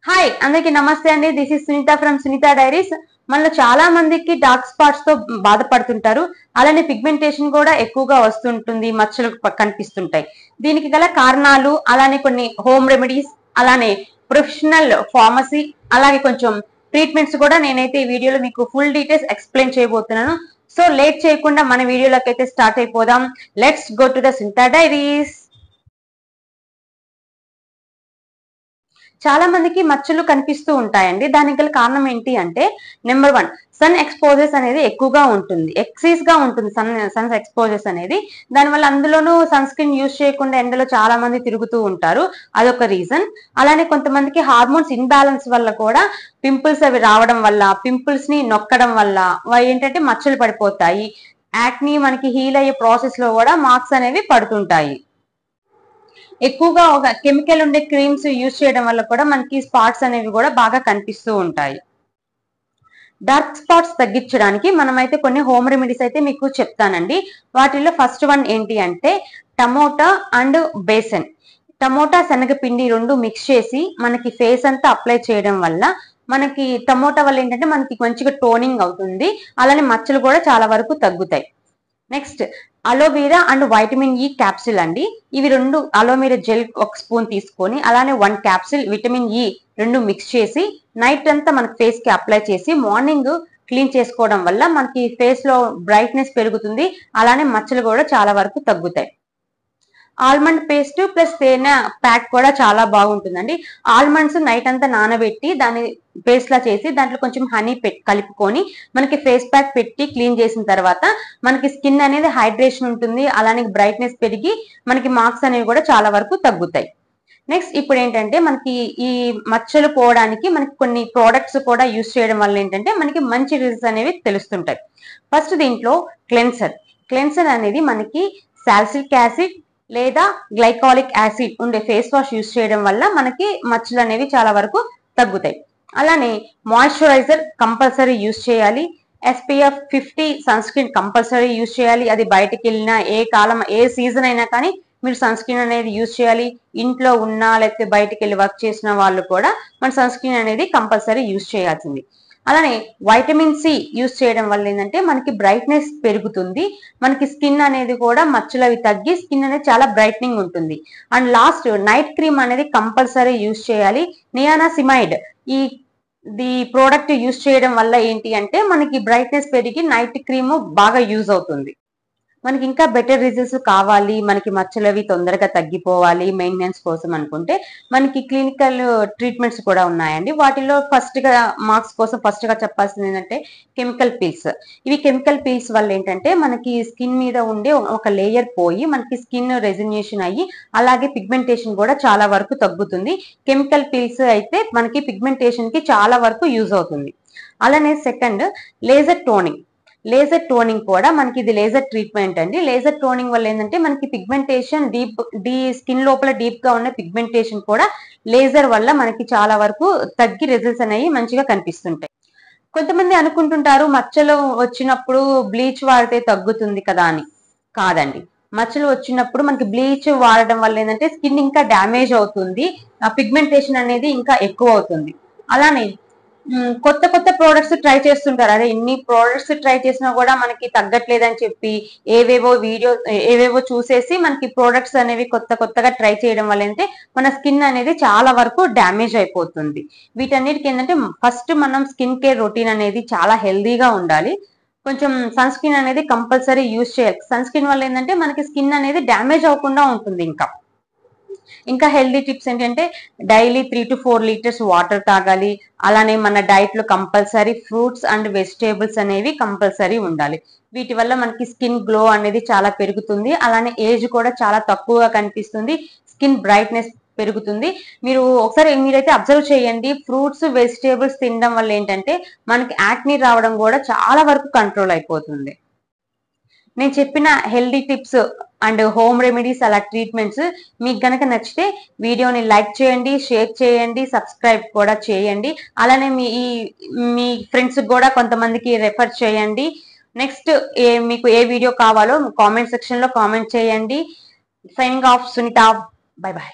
Hi అందరికి నమస్తే అండి. This is Sunitha from Sunitha diaries. మనలో చాలా మందికి డార్క్ స్పాట్స్ తో బాధపడుతుంటారు. అలానే పిగ్మెంటేషన్ కూడా ఎక్కువగా వస్తుంటుంది, మచ్చలు కనిపిస్తుంటాయి. దీనికి గల కారణాలు, అలానే కొన్ని హోమ్ రెమెడీస్, అలానే ప్రొఫెషనల్ ఫార్మసీ, అలాగే కొంచెం ట్రీట్మెంట్స్ కూడా నేనైతే ఈ వీడియోలో మీకు ఫుల్ డీటెయిల్స్ ఎక్స్ప్లెయిన్ చేయబోతున్నాను. సో లేట్ చేయకుండా మన వీడియోలోకి అయితే స్టార్ట్ అయిపోదాం. Let's go to the Sunitha diaries. చాలా మందికి మచ్చలు కనిపిస్తూ ఉంటాయండి. దానికి గల కారణం ఏంటి అంటే, నెంబర్ 1, సన్ ఎక్స్పోజెస్ అనేది ఎక్కువగా ఉంటుంది, ఎక్సెస్ గా ఉంటుంది సన్ ఎక్స్పోజెస్ అనేది. దానివల్ల అందులోనూ సన్ స్క్రీన్ యూజ్ చేయకుండా ఎండలో చాలా మంది తిరుగుతూ ఉంటారు, అదొక రీజన్. అలానే కొంతమందికి హార్మోన్స్ ఇన్బ్యాలెన్స్ వల్ల కూడా పింపుల్స్ అవి రావడం వల్ల, పింపుల్స్ ని నొక్కడం వల్ల ఏంటంటే మచ్చలు పడిపోతాయి. యాక్ని మనకి హీల్ అయ్యే ప్రాసెస్ లో కూడా మార్క్స్ అనేవి పడుతుంటాయి. ఎక్కువగా ఒక కెమికల్ ఉండే క్రీమ్స్ యూజ్ చేయడం వల్ల కూడా మనకి స్పాట్స్ అనేవి కూడా బాగా కనిపిస్తూ ఉంటాయి. డార్క్ స్పాట్స్ తగ్గించడానికి మనమైతే కొన్ని హోమ్ రెమెడీస్ అయితే మీకు చెప్తానండి. వాటిల్లో ఫస్ట్ వన్ ఏంటి అంటే టమోటా అండ్ బేసన్. టమోటా శనగపిండి రెండు మిక్స్ చేసి మనకి ఫేస్ అంతా అప్లై చేయడం వల్ల మనకి టమోటా వల్ల ఏంటంటే మనకి మంచిగా టోనింగ్ అవుతుంది, అలానే మచ్చలు కూడా చాలా వరకు తగ్గుతాయి. Next aloe vera and vitamin E capsule అండి. ఇవి రెండు, అలోవెరా జెల్ 1 స్పూన్ తీసుకొని, అలానే 1 క్యాప్సిల్ విటమిన్ ఈ రెండు మిక్స్ చేసి నైట్ అంతా మన ఫేస్ కి అప్లై చేసి మార్నింగ్ క్లీన్ చేసుకోవడం వల్ల మనకి ఫేస్ లో బ్రైట్నెస్ పెరుగుతుంది, అలానే మచ్చలు కూడా చాలా వరకు తగ్గుతాయి. ఆల్మండ్ పేస్ట్ ప్లస్ తేనె ప్యాక్ కూడా చాలా బాగుంటుందండి. ఆల్మండ్స్ నైట్ అంతా నానబెట్టి దాన్ని పేస్ట్ లా చేసి దాంట్లో కొంచెం హనీ కలుపుకొని మనకి ఫేస్ ప్యాక్ పెట్టి క్లీన్ చేసిన తర్వాత మనకి స్కిన్ అనేది హైడ్రేషన్ ఉంటుంది, అలానే బ్రైట్నెస్ పెరిగి మనకి మార్క్స్ అనేవి కూడా చాలా వరకు తగ్గుతాయి. నెక్స్ట్ ఇప్పుడు ఏంటంటే మనకి ఈ మచ్చలు పోవడానికి మనకి కొన్ని ప్రోడక్ట్స్ కూడా యూజ్ చేయడం వల్ల ఏంటంటే మనకి మంచి రిజల్ట్స్ అనేవి తెలుస్తుంటాయి. ఫస్ట్ దీంట్లో క్లెన్సర్ అనేది మనకి సాల్సిలిక్ యాసిడ్ లేదా గ్లైకాలిక్ యాసిడ్ ఉండే ఫేస్ వాష్ యూజ్ చేయడం వల్ల మనకి మచ్చలు అనేవి చాలా వరకు తగ్గుతాయి. అలానే మాయిశ్చరైజర్ కంపల్సరీ యూజ్ చేయాలి. SPF 50 sunscreen compulsory use చేయాలి. అది బయటకు వెళ్ళినా ఏ కాలం ఏ సీజన్ అయినా కానీ మీరు సన్ స్క్రీన్ అనేది యూజ్ చేయాలి. ఇంట్లో ఉన్నా లేకపోతే బయటకు వెళ్ళి వర్క్ చేసిన వాళ్ళు కూడా మన సన్ స్క్రీన్ అనేది కంపల్సరీ యూజ్ చేయాల్సింది. అలానే వైటమిన్ సి యూజ్ చేయడం వల్ల ఏంటంటే మనకి బ్రైట్నెస్ పెరుగుతుంది, మనకి స్కిన్ అనేది కూడా మచ్చలు అవి తగ్గి స్కిన్ అనేది చాలా బ్రైట్నింగ్ ఉంటుంది. అండ్ లాస్ట్ నైట్ క్రీమ్ అనేది కంపల్సరీ యూజ్ చేయాలి. నియానాసిమైడ్ ఈ ప్రోడక్ట్ యూజ్ చేయడం వల్ల ఏంటి అంటే మనకి బ్రైట్నెస్ పెరిగి నైట్ క్రీమ్ బాగా యూజ్ అవుతుంది. మనకి ఇంకా బెటర్ రిజల్ట్స్ కావాలి, మనకి మచ్చలవి తొందరగా తగ్గిపోవాలి మెయింటెనెన్స్ కోసం అనుకుంటే మనకి క్లినికల్ ట్రీట్మెంట్స్ కూడా ఉన్నాయండి. వాటిలో మార్క్స్ కోసం ఫస్ట్ గా చెప్పాల్సింది ఏంటంటే కెమికల్ పీల్స్. ఇవి కెమికల్ పీల్స్ వల్ల ఏంటంటే మనకి స్కిన్ మీద ఉండే ఒక లేయర్ పోయి మనకి స్కిన్ రెజినేషన్ అయ్యి అలాగే పిగ్మెంటేషన్ కూడా చాలా వరకు తగ్గుతుంది. కెమికల్ పీల్స్ అయితే మనకి పిగ్మెంటేషన్ కి చాలా వరకు యూజ్ అవుతుంది. అలానే సెకండ్ లేజర్ టోనింగ్ కూడా మనకి ఇది లేజర్ ట్రీట్మెంట్ అండి. లేజర్ టోనింగ్ వల్ల ఏంటంటే మనకి పిగ్మెంటేషన్ స్కిన్ లోపల డీప్ గా ఉన్న పిగ్మెంటేషన్ కూడా లేజర్ వల్ల మనకి చాలా వరకు తగ్గి రిజల్ట్స్ అనేవి మంచిగా కనిపిస్తుంటాయి. కొంతమంది అనుకుంటుంటారు మచ్చలు వచ్చినప్పుడు బ్లీచ్ వాడితే తగ్గుతుంది కదా అని. కాదండి, మచ్చలు వచ్చినప్పుడు మనకి బ్లీచ్ వాడడం వల్ల ఏంటంటే స్కిన్ ఇంకా డ్యామేజ్ అవుతుంది, ఆ పిగ్మెంటేషన్ అనేది ఇంకా ఎక్కువ అవుతుంది. అలానే కొత్త కొత్త ప్రోడక్ట్స్ ట్రై చేస్తుంటారు. అదే ఇన్ని ప్రోడక్ట్స్ ట్రై చేసినా కూడా మనకి తగ్గట్లేదని చెప్పి ఏవేవో చూసేసి మనకి ప్రోడక్ట్స్ అనేవి కొత్తగా ట్రై చేయడం వల్ల ఏంటంటే మన స్కిన్ అనేది చాలా వరకు డ్యామేజ్ అయిపోతుంది. వీటన్నిటికి ఏంటంటే ఫస్ట్ మనం స్కిన్ కేర్ రొటీన్ అనేది చాలా హెల్దీగా ఉండాలి. కొంచెం సన్ స్క్రీన్ అనేది కంపల్సరీ యూజ్ చేయాలి. సన్ స్క్రీన్ వల్ల ఏంటంటే మనకి స్కిన్ అనేది డ్యామేజ్ అవ్వకుండా ఉంటుంది. ఇంకా హెల్దీ టిప్స్ ఏంటంటే డైలీ 3 to 4 లీటర్స్ వాటర్ తాగాలి. అలానే మన డైట్ లో కంపల్సరీ ఫ్రూట్స్ అండ్ వెజిటేబుల్స్ అనేవి కంపల్సరీ ఉండాలి. వీటి వల్ల మనకి స్కిన్ గ్లో అనేది చాలా పెరుగుతుంది, అలానే ఏజ్ కూడా చాలా తక్కువగా కనిపిస్తుంది, స్కిన్ బ్రైట్నెస్ పెరుగుతుంది. మీరైతే అబ్జర్వ్ చేయండి, ఫ్రూట్స్ వెజిటేబుల్స్ తినడం వల్ల ఏంటంటే మనకి యాక్ని రావడం కూడా చాలా వరకు కంట్రోల్ అయిపోతుంది. నేను చెప్పిన healthy tips and home remedies అలా ట్రీట్మెంట్స్ మీకు గనక నచ్చితే వీడియోని లైక్ చేయండి, షేర్ చేయండి, సబ్స్క్రైబ్ కూడా చేయండి. అలానే మీ ఫ్రెండ్స్ కూడా కొంతమందికి రెఫర్ చేయండి. నెక్స్ట్ మీకు ఏ వీడియో కావాలో కామెంట్ సెక్షన్ లో కామెంట్ చేయండి. Signing off Sunitha. Bye by.